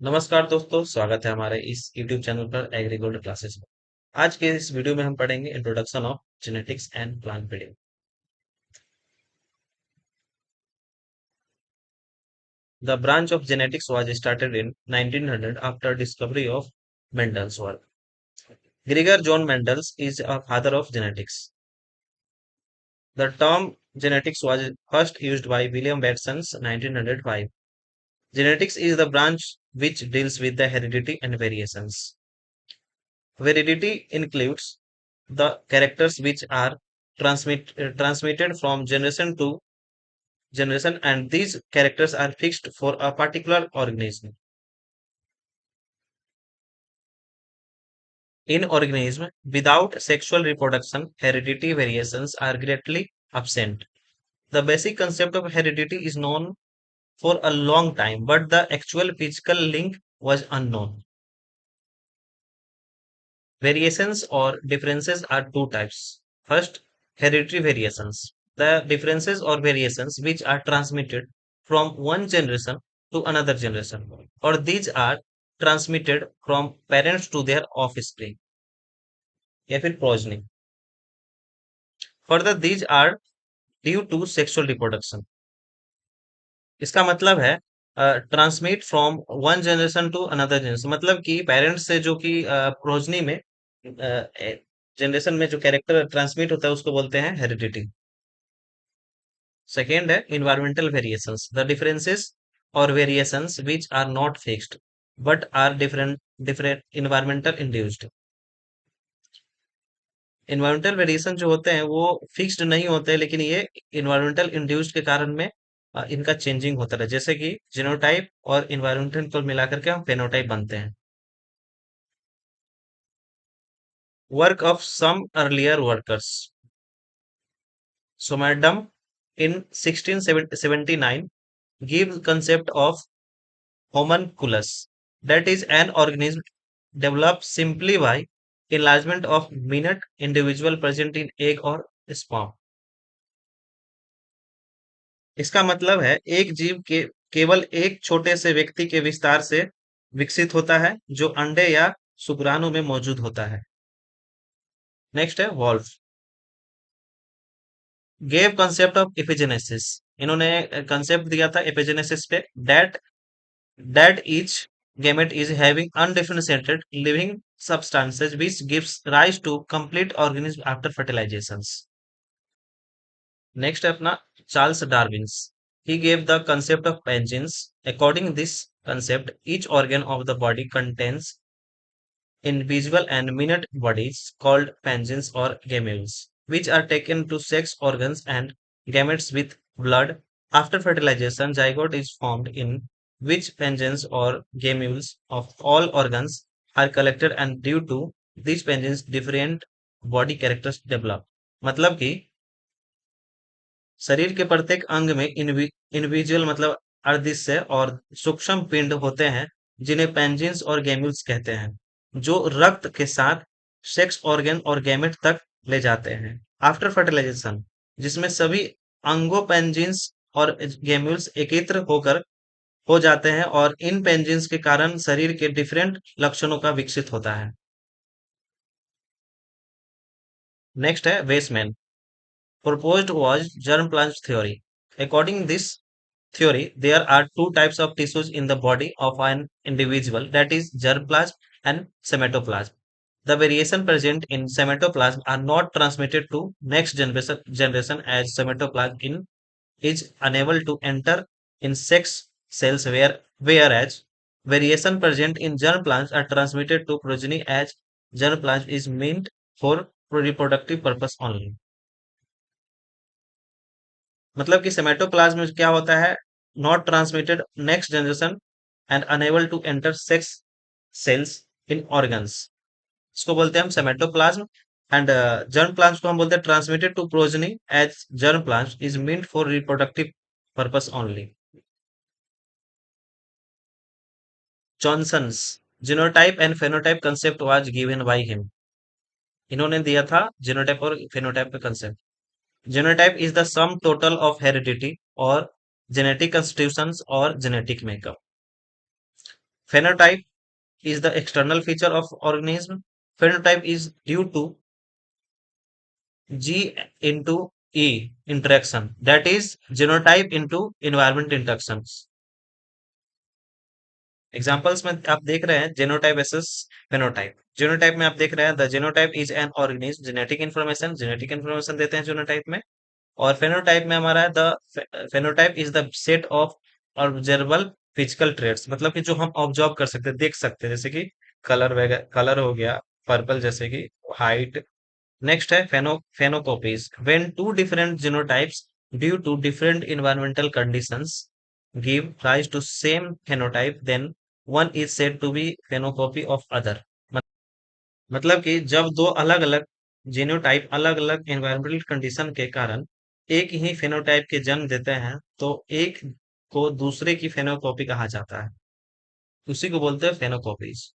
नमस्कार दोस्तों, स्वागत है हमारे इस YouTube चैनल पर एग्रीगोल्ड क्लासेस में। आज के इस वीडियो में हम पढ़ेंगे introduction of genetics and plant breeding. The branch of genetics was started in 1900 after discovery of Mendel's work. Gregor John Mendel is a father of genetics. The term genetics was first used by William Watson 1905. Genetics is the branch which deals with the heredity and variations. Heredity includes the characters which are transmitted from generation to generation, and these characters are fixed for a particular organism. In organism without sexual reproduction, heredity variations are greatly absent. The basic concept of heredity is known for a long time, but the actual physical link was unknown. Variations or differences are two types. First, hereditary variations. The differences or variations which are transmitted from one generation to another generation, or these are transmitted from parents to their offspring या फिर progeny. Further, these are due to sexual reproduction. इसका मतलब है transmit from one generation to another generation, मतलब कि parents से जो कि प्रोजनी में जनरेशन में जो कैरेक्टर ट्रांसमिट होता है उसको बोलते हैं हेरिडिटी। सेकेंड है इन्वायरमेंटल वेरिएशंस, द डिफरेंसेस और variations which are not fixed but are different different environmental induced. Environmental variation जो होते हैं वो फिक्स्ड नहीं होते, लेकिन ये इन्वायरमेंटल इंड्यूस्ड के कारण में इनका चेंजिंग होता है, जैसे कि जीनोटाइप और इन्वायरमेंटल को मिलाकर के हम फेनोटाइप बनते हैं। Work of some earlier workers, सोमैडम in 1679 gives concept of homunculus, that is an organism developed simply by enlargement of minute individual present in egg or sperm. इसका मतलब है एक जीव के केवल एक छोटे से व्यक्ति के विस्तार से विकसित होता है जो अंडे या शुक्राणु में मौजूद होता है। नेक्स्ट है वॉल्फ, गेव कंसेप्ट ऑफ एपिजेनेसिस। इन्होंने कंसेप्ट दिया था एपिजेनेसिस पे, that each gamete is having undifferentiated living substances which gives rise to complete organism after fertilizations. Next है अपना Charles Darwin's, he gave the concept of pangenes. According this concept, each organ of the body contains individual and minute bodies called pangenes or gametes, which are taken to sex organs and gametes with blood. After fertilization, zygote is formed in which pangenes or gametes of all organs are collected, and due to these pangenes, different body characters develop. मतलब कि शरीर के प्रत्येक अंग में individual मतलब अर्धहिस्से और सूक्ष्म पिंड होते हैं जिन्हें पेंजिन्स और गैम्यूल्स कहते हैं, जो रक्त के साथ सेक्स ऑर्गन और गैमेट तक ले जाते हैं। आफ्टर फर्टिलाइजेशन, जिसमें सभी अंगों पेंजिन्स और गैम्यूल्स एकत्र होकर हो जाते हैं और इन पेंजिन्स के कारण शरीर के डिफरेंट लक्षणों का विकसित होता है। नेक्स्ट है Weissman, proposed was germplasm theory. According this theory, there are two types of tissues in the body of an individual, that is germplasm and somatoplasm. The variation present in somatoplasm are not transmitted to next generation as somatoplasm is unable to enter in sex cells, whereas variation present in germplasm are transmitted to progeny as germplasm is meant for reproductive purpose only. मतलब कि सेमेटोप्लाज्म में क्या होता है, not transmitted next generation and enable to enter sex cells in organs, इसको बोलते हैं हम सेमेटोप्लाज्म। एंड जर्म प्लाज्म को हम बोलते हैं transmitted to progeny as germ plasm is meant for reproductive purpose only. Johnson's genotype and phenotype concept was given by him. इन्होंने दिया था जीनोटाइप और फेनोटाइप का concept. Genotype is the sum total of heredity or genetic constitutions or genetic makeup. Phenotype is the external feature of organism. Phenotype is due to G into E interaction. That is genotype into environment interactions. Examples में आप देख रहे हैं genotype versus phenotype. Genotype में आप देख रहे हैं the genotype is an organism, genetic information देते हैं जेनोटाइप में। और फेनोटाइप में हमारा है the phenotype is the set of observable physical traits, मतलब कि जो हम ऑब्जर्व कर सकते हैं, देख सकते हैं, जैसे कि कलर वगैरह, कलर हो गया पर्पल, जैसे कि हाइट। नेक्स्ट है phenocopies, when two different genotypes due to different environmental conditions give rise to same phenotype, then one is said to be phenocopy of other. मतलब कि जब दो अलग अलग जीनोटाइप अलग अलग एनवायरमेंटल कंडीशन के कारण एक ही फेनोटाइप के जन्म देते हैं, तो एक को दूसरे की फेनोकॉपी कहा जाता है, उसी को बोलते हैं फेनोकॉपीज।